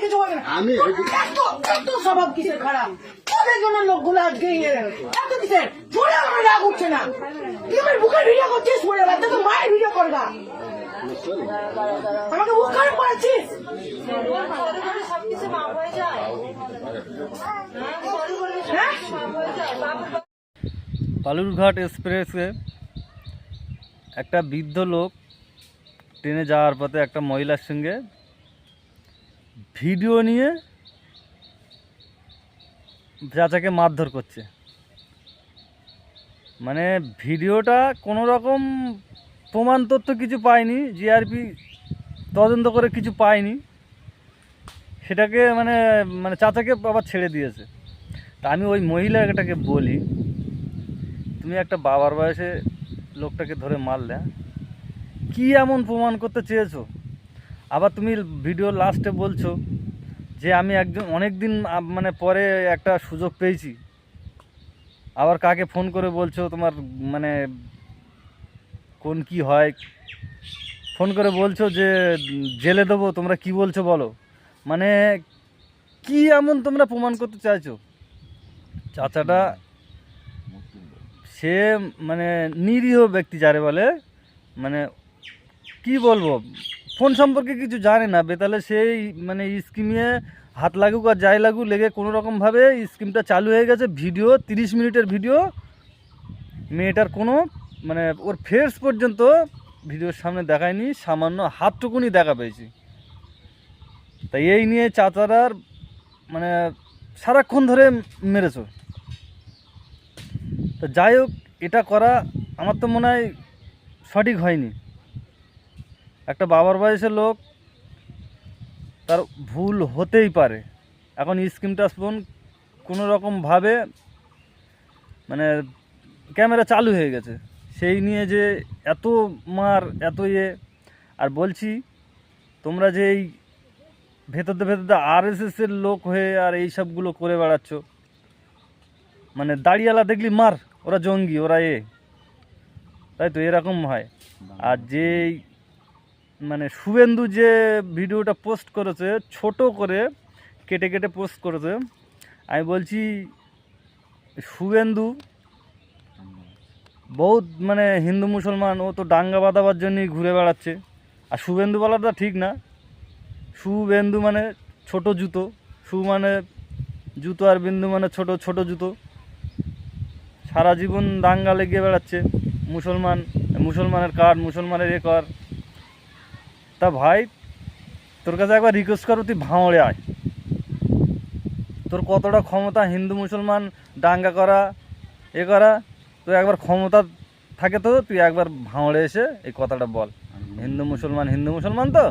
কিছু হবে না। আমি এত স্বভাব কিসের খারাপ, তোদের জন্য লোকগুলো আজকে এত কিসের জোরে আমার রাগ উঠছে না। তুই আমার বুকের ভিডিও করছিস, পরে বাদ তো মায়ের ভিডিও করবা, আমাকে বুক খারাপ করেছিস। বালুরঘাট এক্সপ্রেসে একটা বৃদ্ধ লোক ট্রেনে যাওয়ার পথে একটা মহিলার সঙ্গে ভিডিও নিয়ে চাচাকে মারধর করছে। মানে ভিডিওটা কোনো রকম প্রমাণ তথ্য কিছু পায়নি, জিআরপি তদন্ত করে কিছু পায়নি, সেটাকে মানে মানে চাচাকে আবার ছেড়ে দিয়েছে। তা আমি ওই মহিলাটাকে বলি, তুমি একটা বাবার বয়সে লোকটাকে ধরে মারলে, কি এমন প্রমাণ করতে চেয়েছো? আবার তুমি ভিডিও লাস্টে বলছো যে আমি একজন অনেক দিন মানে পরে একটা সুযোগ পেয়েছি। আবার কাকে ফোন করে বলছো তোমার মানে কোন কি হয়, ফোন করে বলছো যে জেলে দেবো, তোমরা কি বলছো বলো। মানে কি এমন তোমরা প্রমাণ করতে চাইছো? চাচাটা সে মানে নিরীহ ব্যক্তি যারে বলে, মানে কি বলবো, ফোন সম্পর্কে কিছু জানে না বেতালে। সেই মানে স্কিমে হাত লাগুক আর যাই লাগুক লেগে কোনো রকমভাবে স্কিমটা চালু হয়ে গেছে। ভিডিও 30 মিনিটের ভিডিও, মেয়েটার কোনো মানে ওর ফেস পর্যন্ত ভিডিওর সামনে দেখায়নি, সামান্য হাতটুকুনি দেখা পেয়েছি। তাই এই নিয়ে চাচারার মানে সারাক্ষণ ধরে মেরেছো। তো যাই হোক, এটা করা আমার তো মনে হয় সঠিক হয়নি। একটা বাবার বয়সের লোক, তার ভুল হতেই পারে। এখন স্ক্রিনটা ফোন কোনো রকমভাবে মানে ক্যামেরা চালু হয়ে গেছে, সেই নিয়ে যে এত মার এত আর বলছি তোমরা যে এই ভেতরতে ভেতরতে আরএসএসের লোক হয়ে আর এই সবগুলো করে বেড়াচ্ছ, মানে দাড়িওয়ালা দেখলি মার, ওরা জঙ্গি, ওরা তাই তো এরকম হয়। আর যে মানে শুভেন্দু যে ভিডিওটা পোস্ট করেছে, ছোট করে কেটে কেটে পোস্ট করেছে, আমি বলছি শুভেন্দু বহুত মানে হিন্দু মুসলমান, ও তো দাঙ্গা বাঁধাবার জন্যই ঘুরে বেড়াচ্ছে। আর শুভেন্দু বলাটা ঠিক না, শুভেন্দু মানে ছোট জুতো, শু মানে জুতো আর বিন্দু মানে ছোট ছোট জুতো। সারা জীবন দাঙ্গা লেগে বেড়াচ্ছে, মুসলমানের কার্ড, মুসলমানের কর। তা ভাই, তোর কাছে একবার রিকোয়েস্ট করো, তুই ভাঁড়ে আয়। তোর কতটা ক্ষমতা হিন্দু মুসলমান দাঙ্গা করা করা, তোর একবার ক্ষমতা থাকে তো তুই একবার ভাঁড়ে এসে এই কথাটা বল। হিন্দু মুসলমান তো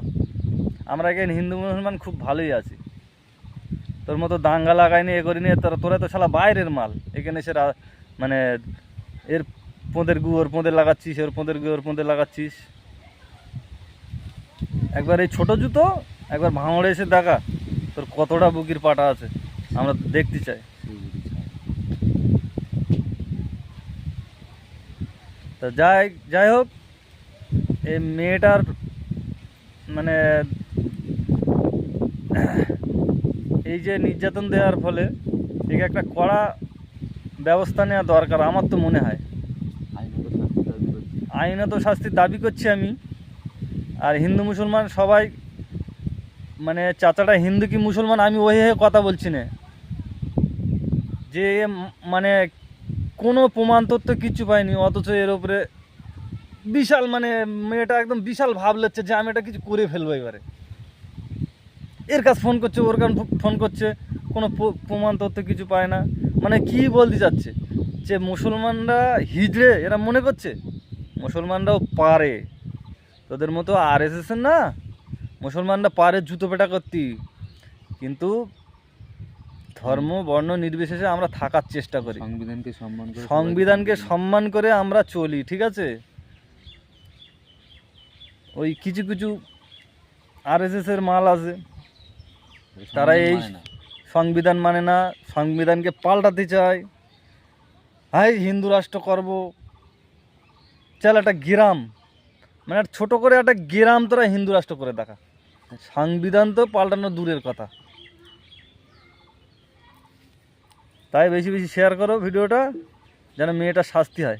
আমরা এখানে হিন্দু মুসলমান খুব ভালোই আছি, তোর মতো দাঙ্গা লাগাইনি করিনি। তোরা তো শালা বাইরের মাল, এখানে এসে মানে এর পোঁদের গু ওর পোঁদের লাগাচ্ছিস, ওর পোঁদের গু ওর পোঁদের লাগাচ্ছিস। একবার এই ছোট জুতো একবার ভাঙড়ে এসে দেখা তোর কতটা বুকির পাটা আছে, আমরা দেখতে চাই। তা যাই হোক, এই মেয়েটার মানে এই যে নির্যাতন দেওয়ার ফলে একে একটা কড়া ব্যবস্থা নেওয়া দরকার আমার তো মনে হয়। আইনত শাস্তির দাবি করছি আমি। আর হিন্দু মুসলমান সবাই, মানে চাচাটা হিন্দু কি মুসলমান আমি ওই কথা বলছি না, যে মানে কোনো প্রমাণ তথ্য কিচ্ছু পাইনি, অথচ এর উপরে বিশাল মানে মেয়েটা একদম বিশাল ভাব লাগছে যে আমি এটা কিছু করে ফেলবো এবারে। এর কাছে ফোন করছে, ওর কাছে ফোন করছে, কোনো প্রমাণ তথ্য কিছু পায় না। মানে কি বলতে যাচ্ছে যে মুসলমানরা হিজড়ে, এরা মনে করছে মুসলমানরাও পারে, তোদের মতো আরএসএস না, মুসলমানরা পারে জুতো পেটা করতে। কিন্তু ধর্ম বর্ণ নির্বিশেষে আমরা থাকার চেষ্টা করি, সংবিধানকে সম্মান করে আমরা চলি, ঠিক আছে। ওই কিছু কিছু আরএসএস এর মাল আছে, তারা এই সংবিধান মানে না, সংবিধানকে পাল্টাতে চায়। হাই হিন্দু রাষ্ট্র করব, চল একটা গ্রাম মানে ছোট করে একটা গ্রাম তোরা হিন্দু রাষ্ট্র করে দেখা, সংবিধান তো পাল্টানো দূরের কথা। তাই বেশি বেশি শেয়ার করো ভিডিওটা, যেন মেয়েটার শাস্তি হয়।